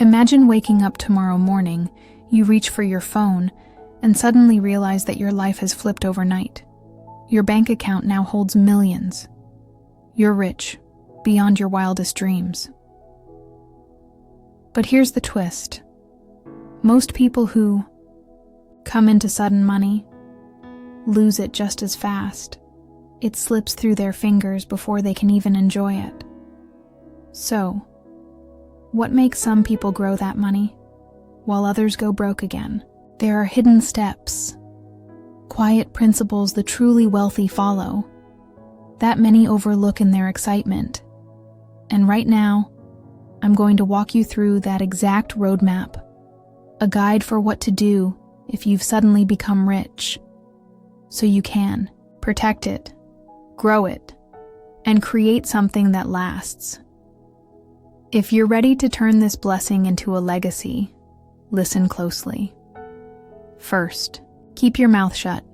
Imagine waking up tomorrow morning, you reach for your phone, and suddenly realize that your life has flipped overnight. Your bank account now holds millions. You're rich, beyond your wildest dreams. But here's the twist. Most people who come into sudden money lose it just as fast. It slips through their fingers before they can even enjoy it. So, what makes some people grow that money, while others go broke again? There are hidden steps, quiet principles the truly wealthy follow, that many overlook in their excitement. And right now, I'm going to walk you through that exact roadmap, a guide for what to do if you've suddenly become rich, so you can protect it, grow it, and create something that lasts. If you're ready to turn this blessing into a legacy, listen closely. First, keep your mouth shut.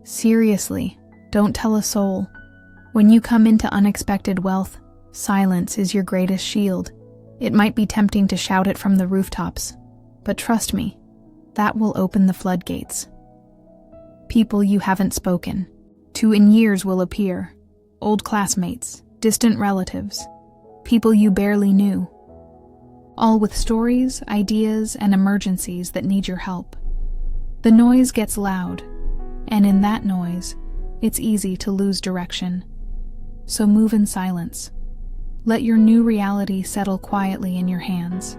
Seriously, don't tell a soul. When you come into unexpected wealth, silence is your greatest shield. It might be tempting to shout it from the rooftops, but trust me, that will open the floodgates. People you haven't spoken to in years will appear. Old classmates, distant relatives, people you barely knew. All with stories, ideas, and emergencies that need your help. The noise gets loud, and in that noise, it's easy to lose direction. So move in silence. Let your new reality settle quietly in your hands.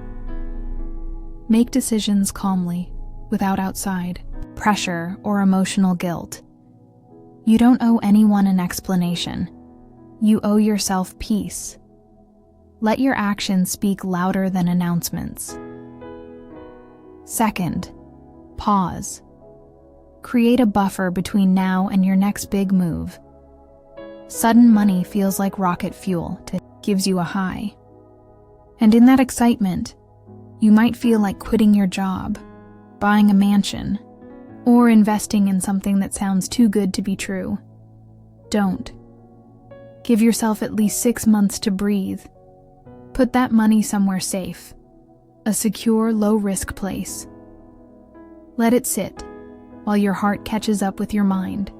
Make decisions calmly, without outside pressure or emotional guilt. You don't owe anyone an explanation. You owe yourself peace. Let your actions speak louder than announcements. Second, pause. Create a buffer between now and your next big move. Sudden money feels like rocket fuel. It gives you a high. And in that excitement, you might feel like quitting your job, buying a mansion, or investing in something that sounds too good to be true. Don't. Give yourself at least 6 months to breathe. Put that money somewhere safe, a secure, low-risk place. Let it sit while your heart catches up with your mind.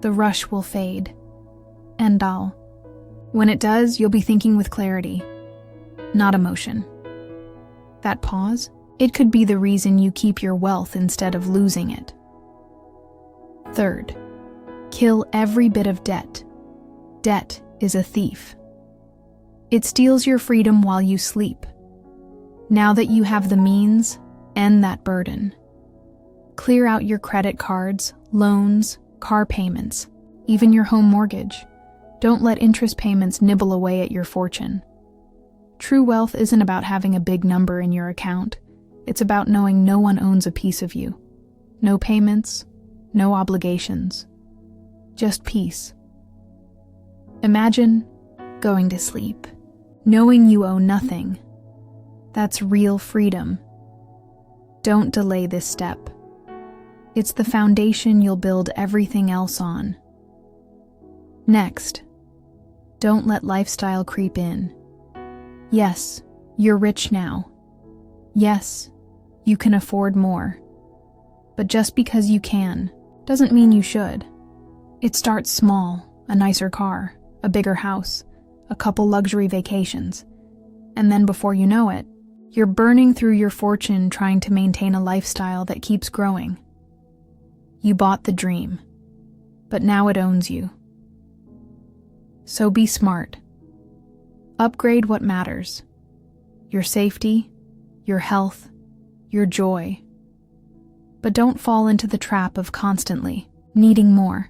The rush will fade. And when it does, you'll be thinking with clarity, not emotion. That pause, it could be the reason you keep your wealth instead of losing it. Third, kill every bit of debt. Debt is a thief. It steals your freedom while you sleep. Now that you have the means, end that burden. Clear out your credit cards, loans, car payments, even your home mortgage. Don't let interest payments nibble away at your fortune. True wealth isn't about having a big number in your account. It's about knowing no one owns a piece of you. No payments, no obligations. Just peace. Imagine going to sleep, knowing you owe nothing. That's real freedom. Don't delay this step. It's the foundation you'll build everything else on. Next, don't let lifestyle creep in. Yes, you're rich now. Yes, you can afford more. But just because you can, doesn't mean you should. It starts small, a nicer car, a bigger house, a couple luxury vacations. And then before you know it, you're burning through your fortune trying to maintain a lifestyle that keeps growing. You bought the dream, but now it owns you. So be smart. Upgrade what matters. Your safety, your health, your joy. But don't fall into the trap of constantly needing more.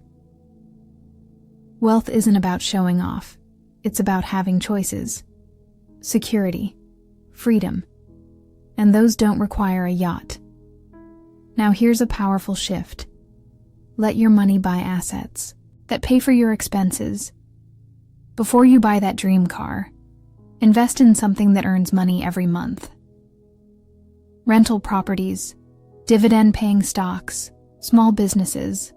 Wealth isn't about showing off. It's about having choices, security, freedom, and those don't require a yacht. Now here's a powerful shift. Let your money buy assets that pay for your expenses. Before you buy that dream car, invest in something that earns money every month. Rental properties, dividend-paying stocks, small businesses.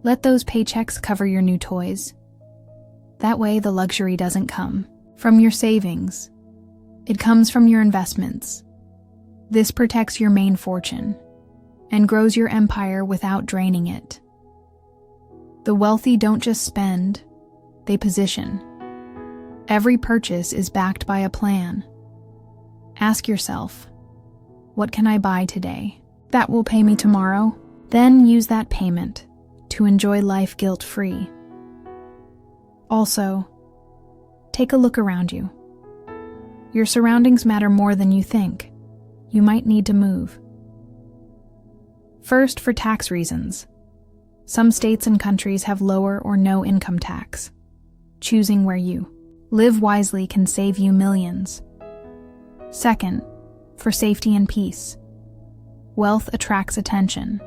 Let those paychecks cover your new toys. That way the luxury doesn't come from your savings. It comes from your investments. This protects your main fortune and grows your empire without draining it. The wealthy don't just spend, they position. Every purchase is backed by a plan. Ask yourself, what can I buy today that will pay me tomorrow? Then use that payment to enjoy life guilt-free. Also, take a look around you. Your surroundings matter more than you think. You might need to move. First, for tax reasons. Some states and countries have lower or no income tax. Choosing where you live wisely can save you millions. Second, for safety and peace. Wealth attracts attention,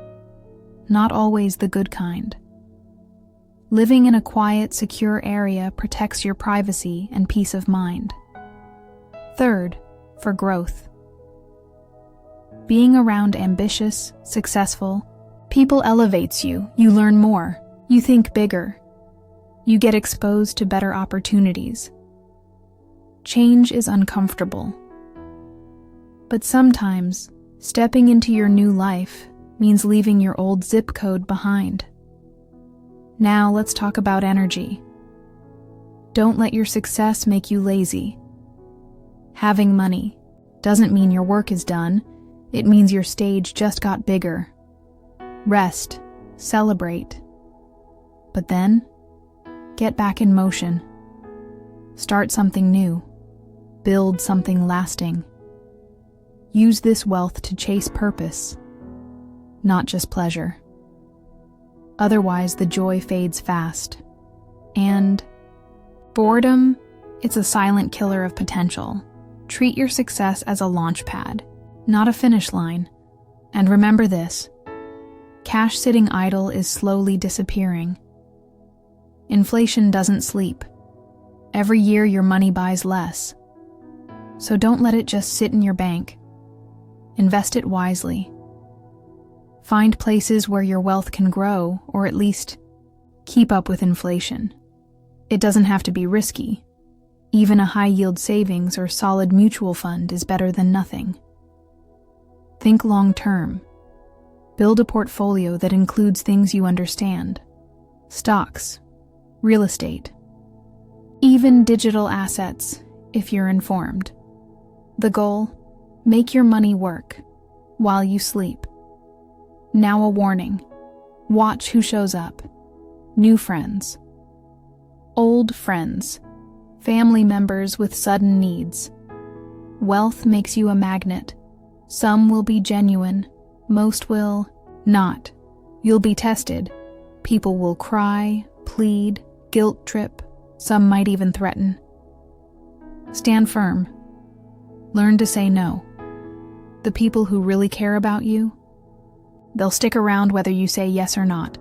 not always the good kind. Living in a quiet, secure area protects your privacy and peace of mind. Third, for growth. Being around ambitious, successful people elevates you. You learn more. You think bigger. You get exposed to better opportunities. Change is uncomfortable. But sometimes, stepping into your new life means leaving your old zip code behind. Now let's talk about energy. Don't let your success make you lazy. Having money doesn't mean your work is done. It means your stage just got bigger. Rest, celebrate. But then, get back in motion. Start something new. Build something lasting. Use this wealth to chase purpose, not just pleasure. Otherwise, the joy fades fast. And boredom, it's a silent killer of potential. Treat your success as a launch pad, not a finish line. And remember this, cash sitting idle is slowly disappearing. Inflation doesn't sleep. Every year your money buys less. So don't let it just sit in your bank. Invest it wisely. Find places where your wealth can grow, or at least keep up with inflation. It doesn't have to be risky. Even a high-yield savings or solid mutual fund is better than nothing. Think long-term. Build a portfolio that includes things you understand. Stocks, real estate, even digital assets, if you're informed. The goal? Make your money work while you sleep. Now a warning. Watch who shows up. New friends. Old friends. Family members with sudden needs. Wealth makes you a magnet. Some will be genuine. Most will not. You'll be tested. People will cry, plead, guilt trip. Some might even threaten. Stand firm. Learn to say no. The people who really care about you, they'll stick around whether you say yes or not.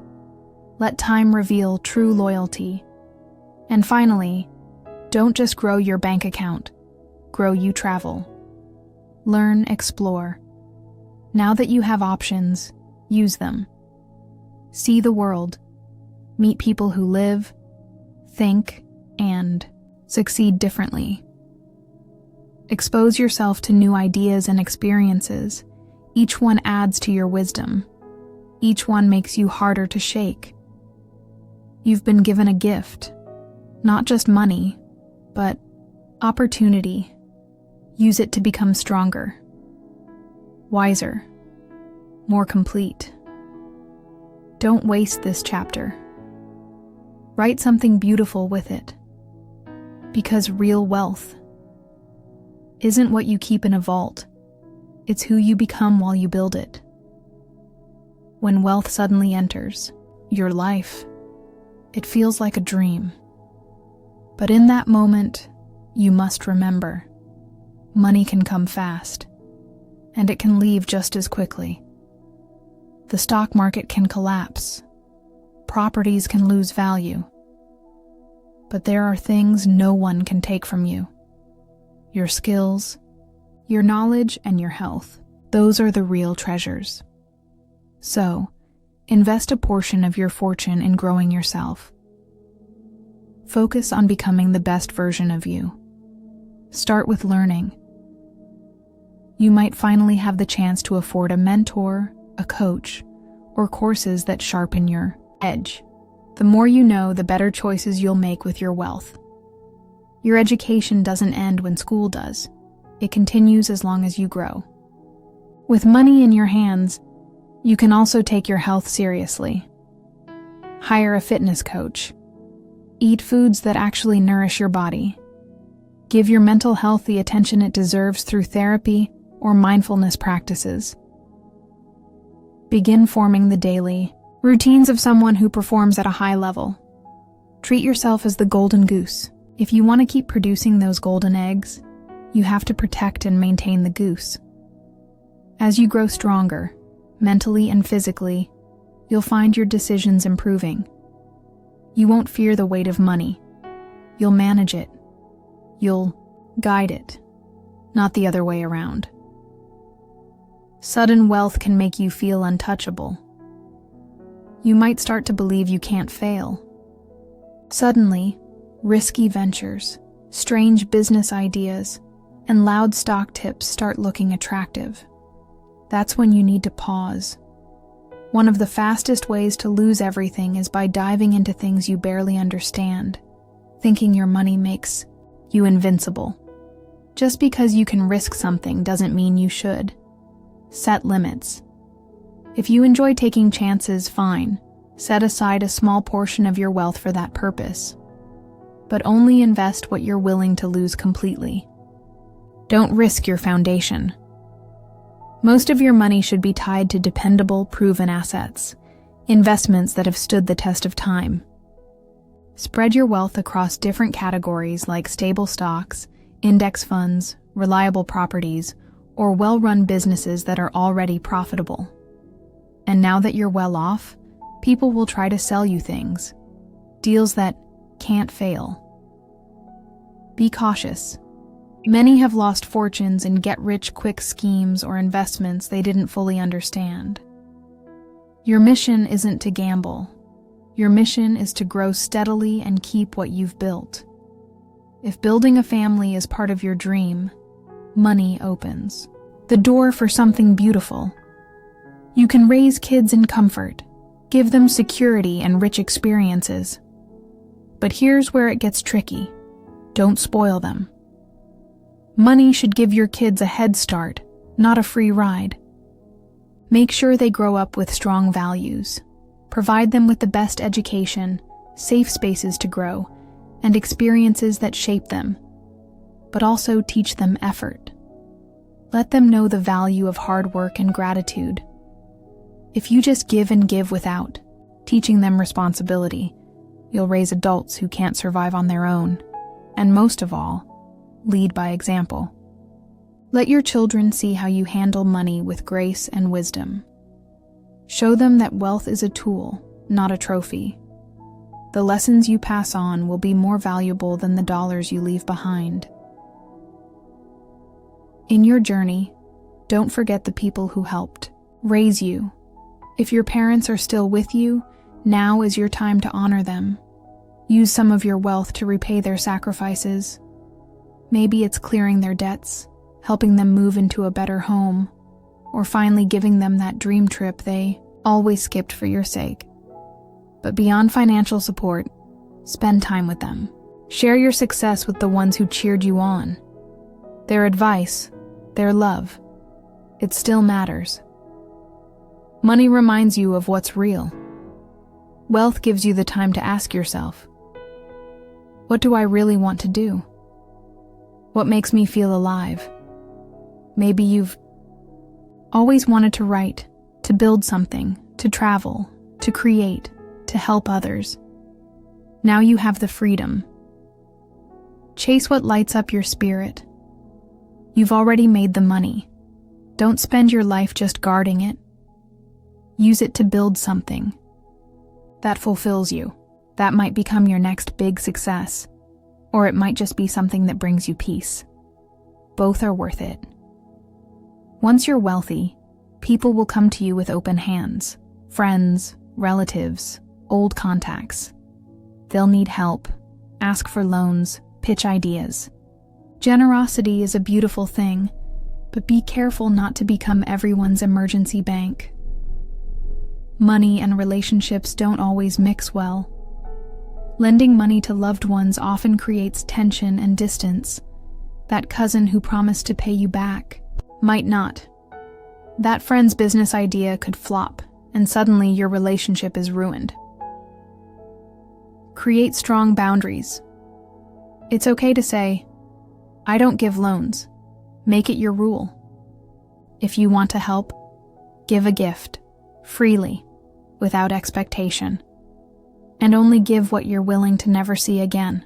Let time reveal true loyalty. And finally, don't just grow your bank account. Grow you travel. Learn, explore. Now that you have options, use them. See the world. Meet people who live, think, and succeed differently. Expose yourself to new ideas and experiences. Each one adds to your wisdom. Each one makes you harder to shake. You've been given a gift. Not just money, but opportunity. Use it to become stronger, wiser, more complete. Don't waste this chapter. Write something beautiful with it. Because real wealth isn't what you keep in a vault. It's who you become while you build it. When wealth suddenly enters your life, it feels like a dream. But in that moment, you must remember, money can come fast, and it can leave just as quickly. The stock market can collapse. Properties can lose value. But there are things no one can take from you. Your skills, your knowledge, and your health. Those are the real treasures. So, invest a portion of your fortune in growing yourself. Focus on becoming the best version of you. Start with learning, You might finally have the chance to afford a mentor, a coach, or courses that sharpen your edge. The more you know, the better choices you'll make with your wealth. Your education doesn't end when school does. It continues as long as you grow. With money in your hands, you can also take your health seriously. Hire a fitness coach. Eat foods that actually nourish your body. Give your mental health the attention it deserves through therapy or mindfulness practices. Begin forming the daily routines of someone who performs at a high level. Treat yourself as the golden goose. If you want to keep producing those golden eggs, you have to protect and maintain the goose. As you grow stronger, mentally and physically, you'll find your decisions improving. You won't fear the weight of money. You'll manage it. You'll guide it, not the other way around. Sudden wealth can make you feel untouchable. You might start to believe you can't fail. Suddenly, risky ventures, strange business ideas, and loud stock tips start looking attractive. That's when you need to pause. One of the fastest ways to lose everything is by diving into things you barely understand, thinking your money makes you invincible. Just because you can risk something doesn't mean you should. Set limits. If you enjoy taking chances, fine. Set aside a small portion of your wealth for that purpose. But only invest what you're willing to lose completely. Don't risk your foundation. Most of your money should be tied to dependable, proven assets, investments that have stood the test of time. Spread your wealth across different categories like stable stocks, index funds, reliable properties, or well-run businesses that are already profitable. And now that you're well off, people will try to sell you things, deals that can't fail. Be cautious. Many have lost fortunes in get-rich-quick schemes or investments they didn't fully understand. Your mission isn't to gamble. Your mission is to grow steadily and keep what you've built. If building a family is part of your dream, money opens the door for something beautiful. You can raise kids in comfort, give them security and rich experiences. But here's where it gets tricky. Don't spoil them. Money should give your kids a head start, not a free ride. Make sure they grow up with strong values. Provide them with the best education, safe spaces to grow, and experiences that shape them. But also teach them effort. Let them know the value of hard work and gratitude. If you just give and give without teaching them responsibility, you'll raise adults who can't survive on their own, and most of all, lead by example. Let your children see how you handle money with grace and wisdom. Show them that wealth is a tool, not a trophy. The lessons you pass on will be more valuable than the dollars you leave behind. In your journey, don't forget the people who helped raise you. If your parents are still with you, now is your time to honor them. Use some of your wealth to repay their sacrifices. Maybe it's clearing their debts, helping them move into a better home, or finally giving them that dream trip they always skipped for your sake. But beyond financial support, spend time with them. Share your success with the ones who cheered you on. Their advice, their love, it still matters. Money reminds you of what's real. Wealth gives you the time to ask yourself, what do I really want to do? What makes me feel alive? Maybe you've always wanted to write, to build something, to travel, to create, to help others. Now you have the freedom. Chase what lights up your spirit. You've already made the money. Don't spend your life just guarding it. Use it to build something that fulfills you. That might become your next big success, or it might just be something that brings you peace. Both are worth it. Once you're wealthy, people will come to you with open hands. Friends, relatives, old contacts. They'll need help, ask for loans, pitch ideas. Generosity is a beautiful thing, but be careful not to become everyone's emergency bank. Money and relationships don't always mix well. Lending money to loved ones often creates tension and distance. That cousin who promised to pay you back might not. That friend's business idea could flop, and suddenly your relationship is ruined. Create strong boundaries. It's okay to say, "I don't give loans." Make it your rule. If you want to help, give a gift, freely, without expectation, and only give what you're willing to never see again.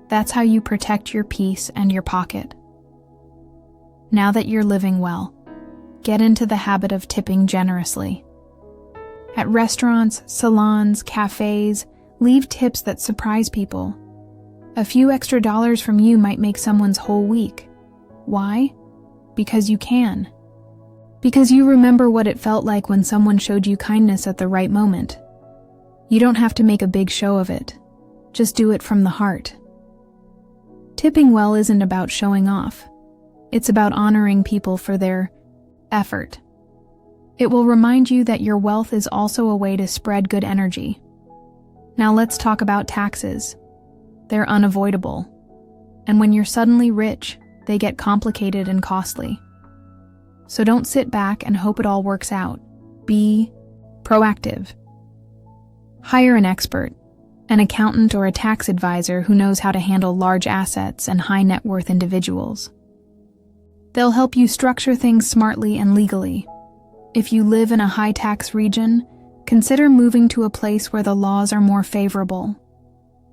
That's how you protect your peace and your pocket. Now that you're living well, get into the habit of tipping generously. At restaurants, salons, cafes, leave tips that surprise people. A few extra dollars from you might make someone's whole week. Why? Because you can. Because you remember what it felt like when someone showed you kindness at the right moment. You don't have to make a big show of it. Just do it from the heart. Tipping well isn't about showing off. It's about honoring people for their effort. It will remind you that your wealth is also a way to spread good energy. Now let's talk about taxes. They're unavoidable. And when you're suddenly rich, they get complicated and costly. So don't sit back and hope it all works out. Be proactive. Hire an expert, an accountant or a tax advisor who knows how to handle large assets and high net worth individuals. They'll help you structure things smartly and legally. If you live in a high tax region, consider moving to a place where the laws are more favorable.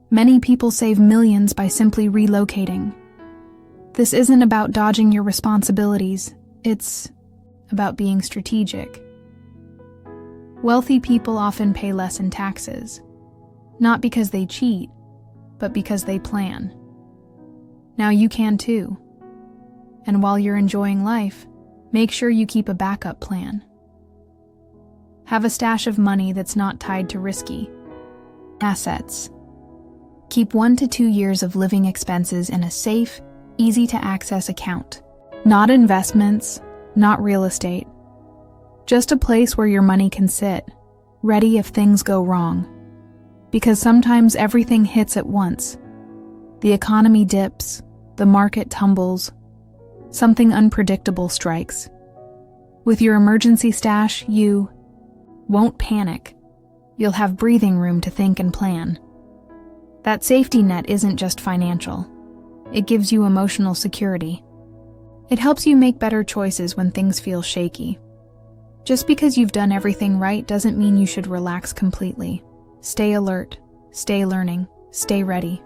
Many people save millions by simply relocating. This isn't about dodging your responsibilities, it's about being strategic. Wealthy people often pay less in taxes, not because they cheat, but because they plan. Now you can too. And while you're enjoying life, make sure you keep a backup plan. Have a stash of money that's not tied to risky assets. Keep 1 to 2 years of living expenses in a safe, easy-to-access account. Not investments, not real estate. Just a place where your money can sit, ready if things go wrong. Because sometimes everything hits at once. The economy dips, the market tumbles, something unpredictable strikes. With your emergency stash, you won't panic. You'll have breathing room to think and plan. That safety net isn't just financial. It gives you emotional security. It helps you make better choices when things feel shaky. Just because you've done everything right doesn't mean you should relax completely. Stay alert, stay learning, stay ready.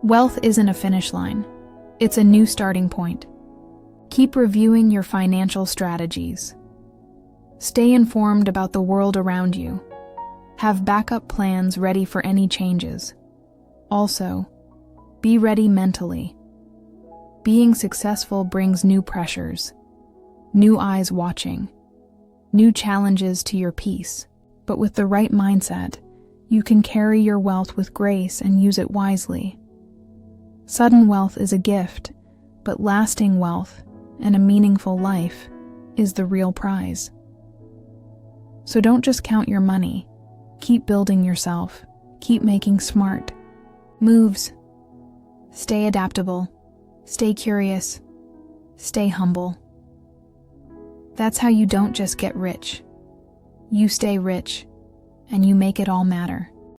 Wealth isn't a finish line. It's a new starting point. Keep reviewing your financial strategies. Stay informed about the world around you. Have backup plans ready for any changes. Also, be ready mentally. Being successful brings new pressures, new eyes watching, new challenges to your peace. But with the right mindset, you can carry your wealth with grace and use it wisely. Sudden wealth is a gift, but lasting wealth and a meaningful life is the real prize. So don't just count your money. Keep building yourself. Keep making smart moves. Stay adaptable. Stay curious. Stay humble. That's how you don't just get rich. You stay rich, and you make it all matter.